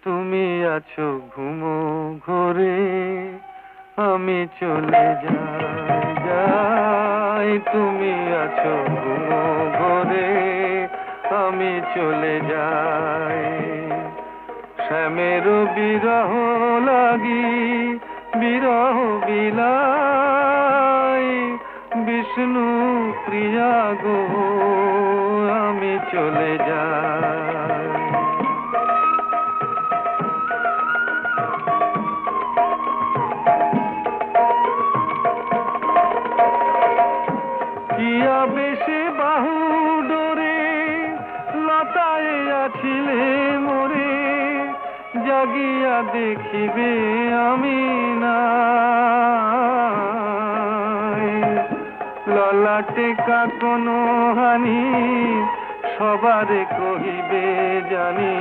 তুমি আছো ঘুমো ঘরে, আমি চলে যাই। তুমি আছো ঘুমো ঘরে, আমি চলে যাই। শ্যামের বিরহ লাগি বিরহ বিলাই, বিষ্ণু প্রিয়া গো আমি চলে যাই। কিয়া বেশে বাহু ডোরে লতায় আছিলে মোরে, জাগিয়া দেখিবে আমি নাই। ললাটে কাকনো হানি সবারে কহিবে জানি,